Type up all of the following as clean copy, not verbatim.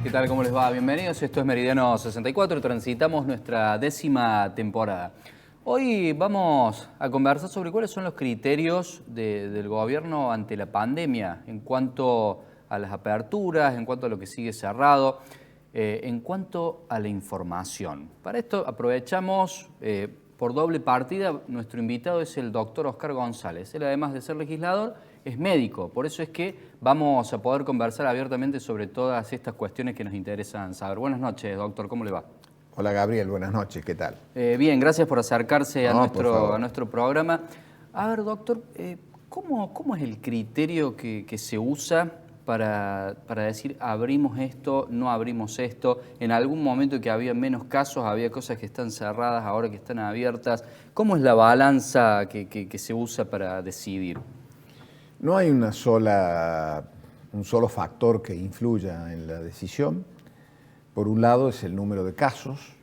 ¿Qué tal? ¿Cómo les va? Bienvenidos. Esto es Meridiano 64. Transitamos nuestra 10ª temporada. Hoy vamos a conversar sobre cuáles son los criterios del gobierno ante la pandemia en cuanto a las aperturas, en cuanto a lo que sigue cerrado, en cuanto a la información. Para esto aprovechamos por doble partida. Nuestro invitado es el doctor Oscar González. Él, además de ser legislador, es médico. Por eso es que vamos a poder conversar abiertamente sobre todas estas cuestiones que nos interesan saber. Buenas noches, doctor. ¿Cómo le va? Hola, Gabriel. Buenas noches. ¿Qué tal? Bien, gracias por acercarse a nuestro programa. A ver, doctor, ¿cómo es el criterio que se usa para decir abrimos esto, no abrimos esto? En algún momento que había menos casos, había cosas que están cerradas, ahora que están abiertas. ¿Cómo es la balanza que se usa para decidir? No hay un solo factor que influya en la decisión. Por un lado es el número de casos,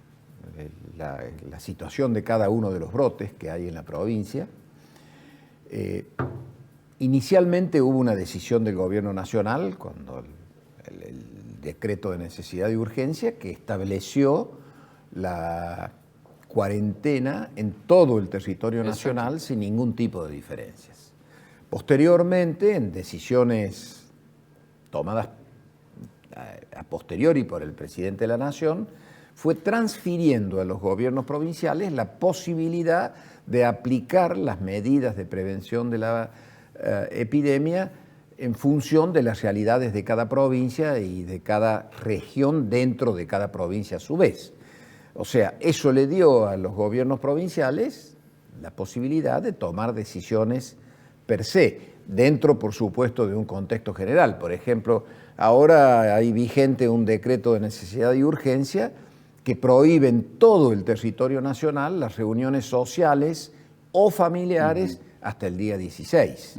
la situación de cada uno de los brotes que hay en la provincia. Inicialmente hubo una decisión del gobierno nacional, cuando el decreto de necesidad y urgencia, que estableció la cuarentena en todo el territorio nacional sin ningún tipo de diferencias. Posteriormente, en decisiones tomadas a posteriori por el presidente de la Nación, fue transfiriendo a los gobiernos provinciales la posibilidad de aplicar las medidas de prevención de la epidemia en función de las realidades de cada provincia y de cada región dentro de cada provincia a su vez. O sea, eso le dio a los gobiernos provinciales la posibilidad de tomar decisiones per se, dentro, por supuesto, de un contexto general. Por ejemplo, ahora hay vigente un decreto de necesidad y urgencia que prohíbe en todo el territorio nacional las reuniones sociales o familiares hasta el día 16.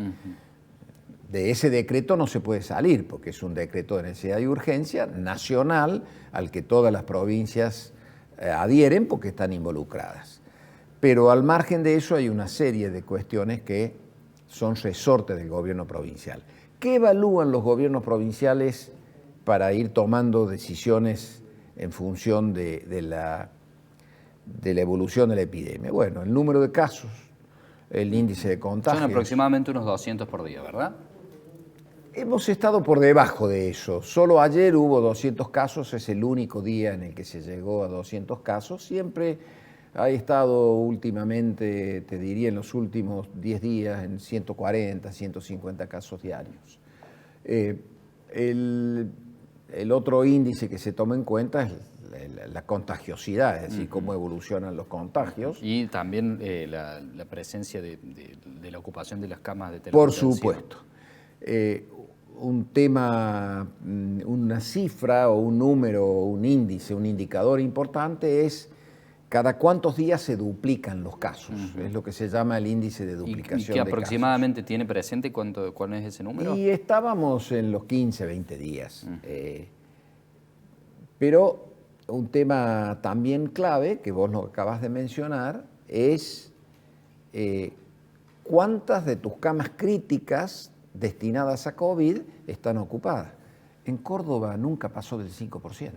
De ese decreto no se puede salir, porque es un decreto de necesidad y urgencia nacional al que todas las provincias adhieren porque están involucradas. Pero al margen de eso hay una serie de cuestiones que son resorte del gobierno provincial. ¿Qué evalúan los gobiernos provinciales para ir tomando decisiones en función de la evolución de la epidemia? Bueno, el número de casos, el índice de contagios. Son aproximadamente unos 200 por día, ¿verdad? Hemos estado por debajo de eso. Solo ayer hubo 200 casos, es el único día en el que se llegó a 200 casos. Siempre ha estado últimamente, te diría, en los últimos 10 días en 140, 150 casos diarios. El otro índice que se toma en cuenta es la contagiosidad, es decir, cómo evolucionan los contagios. Y también la presencia de la ocupación de las camas de terapia Por intensiva. supuesto. Un tema, una cifra o un número, un índice, un indicador importante es cada cuántos días se duplican los casos. Es lo que se llama el índice de duplicación de casos. ¿Y qué aproximadamente tiene presente cuál es ese número? Y estábamos en los 15, 20 días. Pero un tema también clave, que vos lo acabas de mencionar, es cuántas de tus camas críticas destinadas a COVID están ocupadas. En Córdoba nunca pasó del 5%.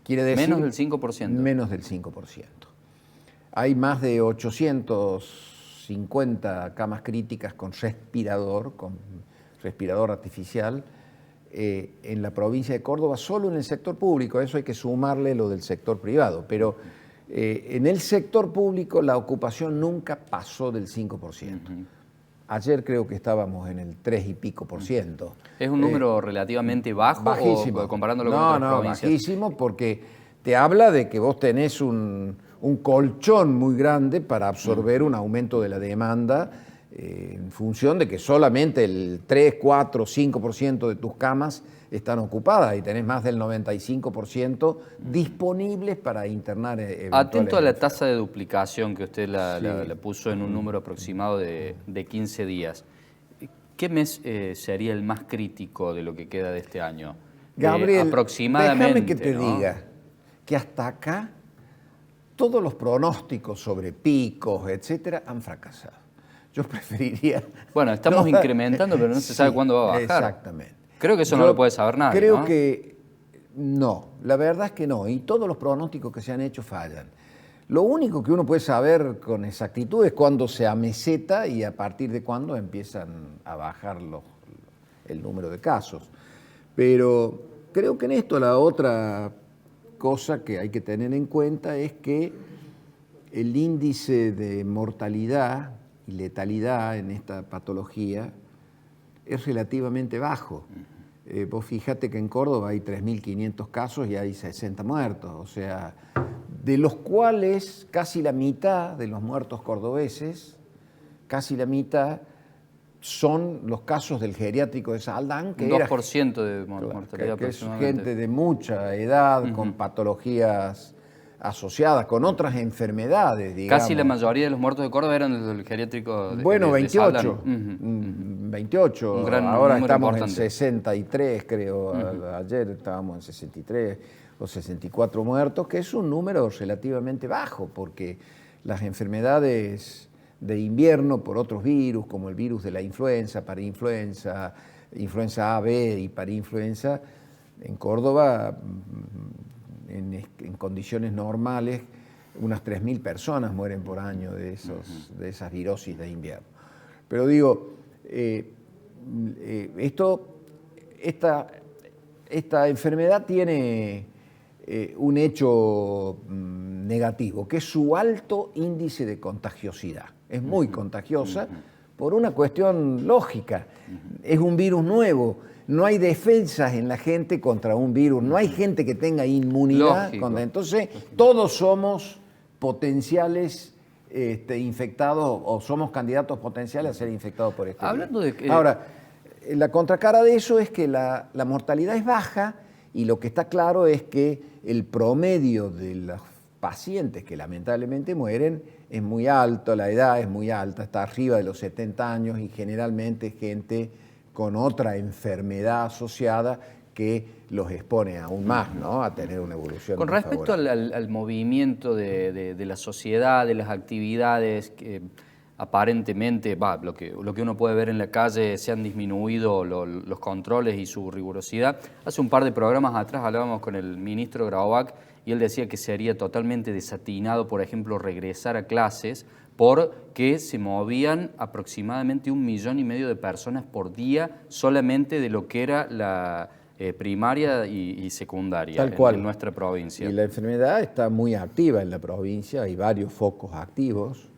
Quiere decir, menos del 5%. Menos del 5%. Hay más de 850 camas críticas con respirador artificial en la provincia de Córdoba, solo en el sector público. A eso hay que sumarle lo del sector privado. Pero en el sector público la ocupación nunca pasó del 5%. Ayer creo que estábamos en el 3 y pico por ciento. ¿Es un número relativamente bajo bajísimo, o comparándolo con otras provincias? Bajísimo, porque te habla de que vos tenés un colchón muy grande para absorber un aumento de la demanda en función de que solamente el 3, 4, 5% de tus camas están ocupadas y tenés más del 95% disponibles para internar eventualmente. Atento a la tasa de duplicación que usted la puso en un número aproximado de 15 días. ¿Qué mes sería el más crítico de lo que queda de este año? Gabriel, aproximadamente, déjame que te diga que hasta acá todos los pronósticos sobre picos, etcétera, han fracasado. Yo preferiría... Bueno, estamos incrementando, pero no se sabe cuándo va a bajar. Exactamente. Creo que eso no lo puede saber nadie, Creo ¿no? que No, la verdad es que no, y todos los pronósticos que se han hecho fallan. Lo único que uno puede saber con exactitud es cuándo se ameseta y a partir de cuándo empiezan a bajar el número de casos. Pero creo que en esto la otra cosa que hay que tener en cuenta es que el índice de mortalidad y letalidad en esta patología es relativamente bajo. Vos fíjate que en Córdoba hay 3.500 casos y hay 60 muertos, o sea, de los cuales casi la mitad de los muertos cordobeses, casi la mitad, son los casos del geriátrico de Saldán, que 2% de mortalidad que es aproximadamente. gente de mucha edad, con patologías asociadas, con otras enfermedades, digamos. Casi la mayoría de los muertos de Córdoba eran del geriátrico de Bueno, de 28, Saldán. 28, Un gran ahora número estamos importante. en 63, creo, ayer estábamos en 63 o 64 muertos, que es un número relativamente bajo, porque las enfermedades de invierno por otros virus, como el virus de la influenza, parainfluenza, influenza A, B y parainfluenza, en Córdoba, en condiciones normales, unas 3.000 personas mueren por año de esas virosis de invierno. Pero digo, esta enfermedad tiene un hecho negativo, que es su alto índice de contagiosidad. Es muy contagiosa por una cuestión lógica. Es un virus nuevo. No hay defensas en la gente contra un virus. No hay gente que tenga inmunidad. Entonces, todos somos potenciales infectados o somos candidatos potenciales a ser infectados por este virus. Ahora, la contracara de eso es que la mortalidad es baja y lo que está claro es que el promedio de los pacientes que lamentablemente mueren es muy alto, la edad es muy alta, está arriba de los 70 años y generalmente gente con otra enfermedad asociada que los expone aún más, ¿no?, a tener una evolución. Con respecto al movimiento de la sociedad, de las actividades que aparentemente, lo que uno puede ver en la calle, se han disminuido los controles y su rigurosidad. Hace un par de programas atrás hablábamos con el ministro Graubach y él decía que sería totalmente desatinado, por ejemplo, regresar a clases porque se movían aproximadamente 1,5 millones de personas por día solamente de lo que era la primaria y secundaria. Tal cual. En nuestra provincia. Y la enfermedad está muy activa en la provincia, hay varios focos activos.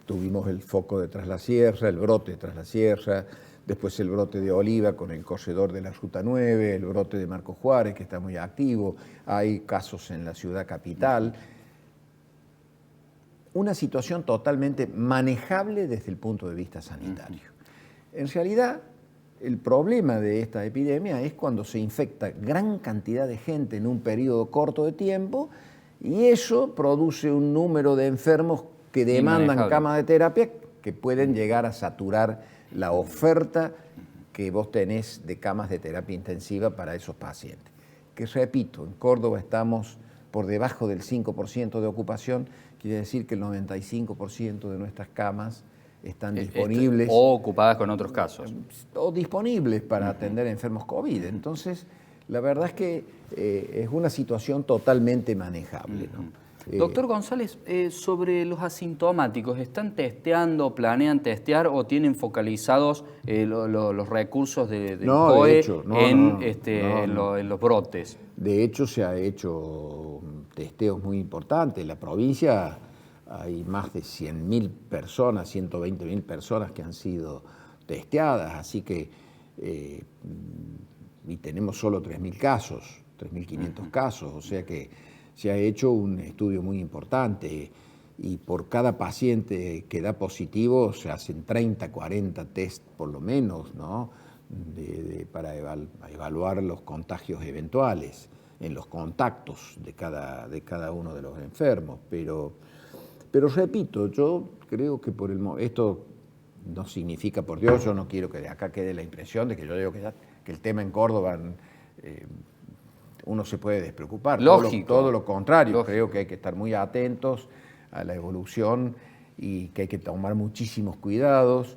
Tuvimos el foco de Tras la Sierra, el brote de Tras la Sierra, después el brote de Oliva con el corredor de la Ruta 9, el brote de Marcos Juárez, que está muy activo, hay casos en la ciudad capital. Una situación totalmente manejable desde el punto de vista sanitario. En realidad, el problema de esta epidemia es cuando se infecta gran cantidad de gente en un periodo corto de tiempo y eso produce un número de enfermos que demandan camas de terapia que pueden llegar a saturar la oferta que vos tenés de camas de terapia intensiva para esos pacientes. Que repito, en Córdoba estamos por debajo del 5% de ocupación, quiere decir que el 95% de nuestras camas están disponibles. O ocupadas con otros casos. O disponibles para atender enfermos COVID. Entonces, la verdad es que es una situación totalmente manejable, ¿no? Doctor González, sobre los asintomáticos, ¿están testeando, planean testear o tienen focalizados los recursos del COE en los brotes? De hecho, se ha hecho testeos muy importantes. En la provincia hay más de 100.000 personas, 120.000 personas que han sido testeadas, así que y tenemos solo 3.000 casos, 3.500 casos, o sea que se ha hecho un estudio muy importante y por cada paciente que da positivo se hacen 30, 40 test por lo menos, ¿no?, para evaluar los contagios eventuales en los contactos de cada uno de los enfermos. Pero repito, yo creo que esto no significa, por Dios, yo no quiero que de acá quede la impresión de que yo digo que el tema en Córdoba uno se puede despreocupar. Lógico. Todo lo contrario. Lógico. Creo que hay que estar muy atentos a la evolución y que hay que tomar muchísimos cuidados.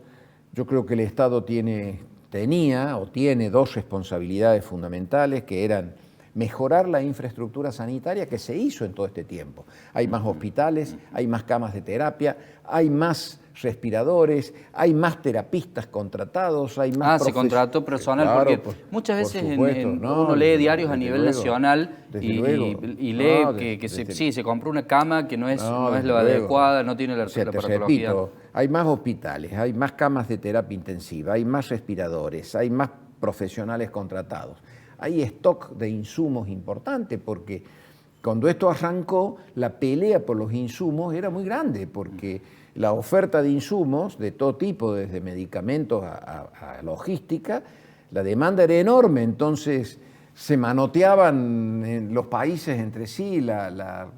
Yo creo que el Estado tiene tenía o tiene dos responsabilidades fundamentales que eran mejorar la infraestructura sanitaria que se hizo en todo este tiempo. Hay más hospitales, hay más camas de terapia, hay más respiradores, hay más terapistas contratados, hay más se contrató personal, claro, porque muchas veces no, uno lee diarios a nivel luego, nacional y lee no, que se compró una cama que no es la adecuada, no tiene la patología. Repito, hay más hospitales, hay más camas de terapia intensiva, hay más respiradores, hay más profesionales contratados. Hay stock de insumos importante porque cuando esto arrancó, la pelea por los insumos era muy grande porque la oferta de insumos de todo tipo, desde medicamentos a logística, la demanda era enorme, entonces se manoteaban en los países entre sí la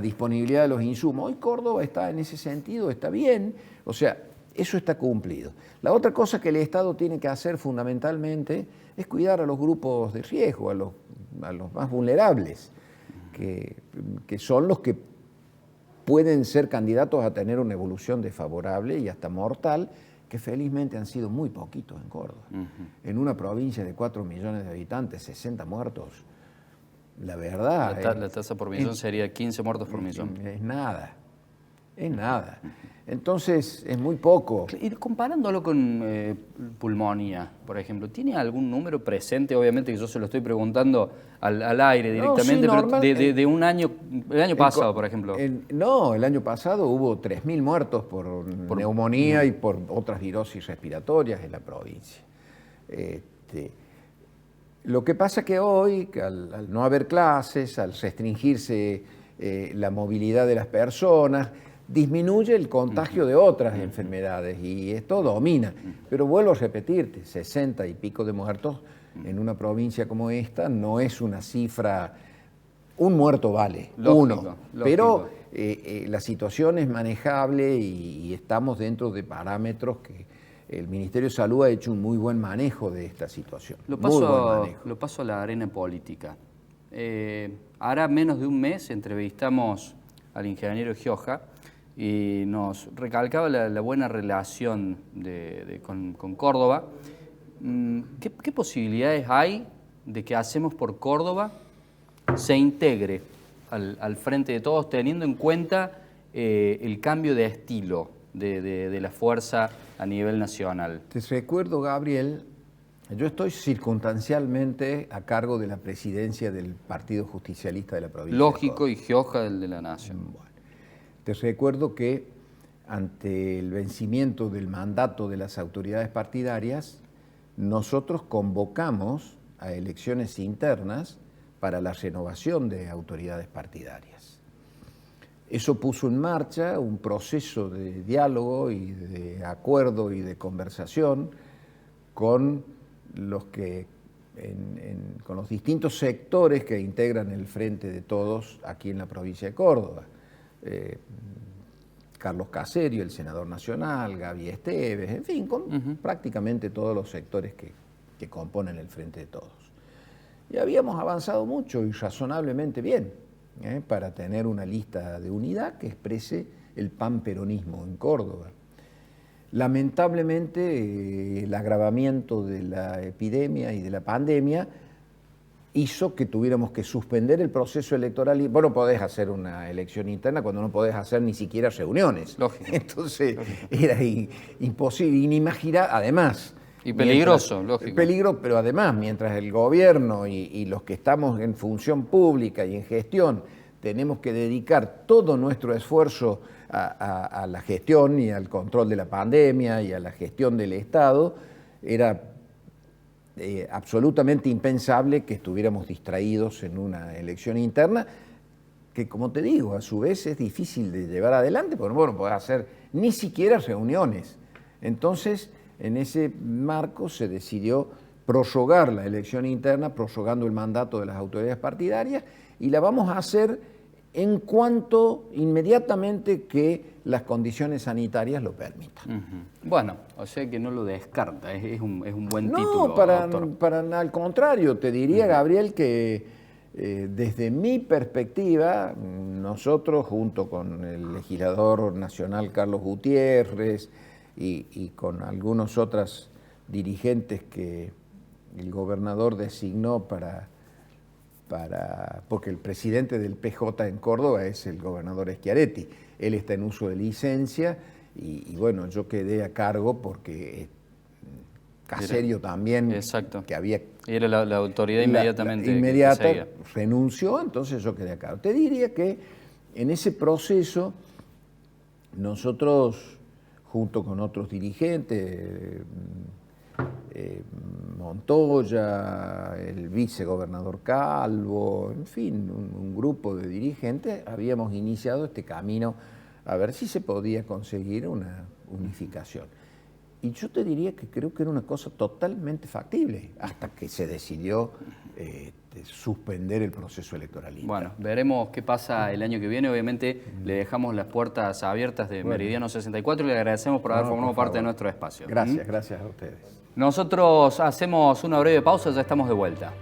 disponibilidad de los insumos. Hoy Córdoba está en ese sentido, está bien, o sea, eso está cumplido. La otra cosa que el Estado tiene que hacer fundamentalmente es cuidar a los grupos de riesgo, a los más vulnerables, que son los que pueden ser candidatos a tener una evolución desfavorable y hasta mortal, que felizmente han sido muy poquitos en Córdoba. En una provincia de 4 millones de habitantes, 60 muertos, la verdad... La tasa por millón sería 15 muertos por millón. Es nada, es nada. Entonces, es muy poco. Y comparándolo con pulmonía, por ejemplo, ¿tiene algún número presente? Obviamente que yo se lo estoy preguntando al aire directamente, no, sí, pero de un año, el año pasado, por ejemplo. No, el año pasado hubo 3.000 muertos por neumonía y por otras virosis respiratorias en la provincia. Lo que pasa que hoy, al no haber clases, al restringirse la movilidad de las personas, disminuye el contagio de otras enfermedades y esto domina. Pero vuelvo a repetirte, 60 y pico de muertos en una provincia como esta no es una cifra, un muerto vale, uno. Pero la situación es manejable y estamos dentro de parámetros que el Ministerio de Salud ha hecho un muy buen manejo de esta situación. Lo paso a la arena política. Hará menos de un mes entrevistamos al ingeniero Gioja y nos recalcaba la buena relación con Córdoba. ¿Qué posibilidades hay de que Hacemos por Córdoba se integre al frente de todos, teniendo en cuenta el cambio de estilo de la fuerza a nivel nacional? Te recuerdo, Gabriel, yo estoy circunstancialmente a cargo de la presidencia del Partido Justicialista de la provincia. Lógico, y Gioja del de la Nación. Bueno, te recuerdo que ante el vencimiento del mandato de las autoridades partidarias, nosotros convocamos a elecciones internas para la renovación de autoridades partidarias. Eso puso en marcha un proceso de diálogo y de acuerdo y de conversación con los con los distintos sectores que integran el Frente de Todos aquí en la provincia de Córdoba. Carlos Caserio, el senador nacional, Gaby Esteves, en fin, con prácticamente todos los sectores que componen el Frente de Todos. Y habíamos avanzado mucho y razonablemente bien para tener una lista de unidad que exprese el panperonismo en Córdoba. Lamentablemente, el agravamiento de la epidemia y de la pandemia hizo que tuviéramos que suspender el proceso electoral. Y vos no podés hacer una elección interna cuando no podés hacer ni siquiera reuniones. Lógico. Entonces, era imposible, inimaginable, además. Y peligroso, lógico. Peligro, pero además, mientras el gobierno y los que estamos en función pública y en gestión tenemos que dedicar todo nuestro esfuerzo a la gestión y al control de la pandemia y a la gestión del Estado, era absolutamente impensable que estuviéramos distraídos en una elección interna que, como te digo, a su vez es difícil de llevar adelante porque no podés hacer ni siquiera reuniones. Entonces, en ese marco se decidió prorrogar la elección interna, prorrogando el mandato de las autoridades partidarias, y la vamos a hacer en cuanto inmediatamente que las condiciones sanitarias lo permitan. Bueno, o sea que no lo descarta, es un buen título. No, al contrario, te diría, Gabriel, que desde mi perspectiva, nosotros junto con el legislador nacional Carlos Gutiérrez y con algunas otras dirigentes que el gobernador designó porque el presidente del PJ en Córdoba es el gobernador Schiaretti. Él está en uso de licencia y bueno, yo quedé a cargo porque Caserio también, exacto, que había... Era la autoridad inmediatamente. Inmediata, renunció, entonces yo quedé a cargo. Te diría que en ese proceso nosotros, junto con otros dirigentes, Montoya, el vicegobernador Calvo, en fin, un grupo de dirigentes, habíamos iniciado este camino a ver si se podía conseguir una unificación. Y yo te diría que creo que era una cosa totalmente factible, hasta que se decidió suspender el proceso electoralista. Bueno, veremos qué pasa el año que viene. Obviamente le dejamos las puertas abiertas de Meridiano 64 y le agradecemos por haber formado parte de nuestro espacio. Gracias, gracias a ustedes. Nosotros hacemos una breve pausa, ya estamos de vuelta.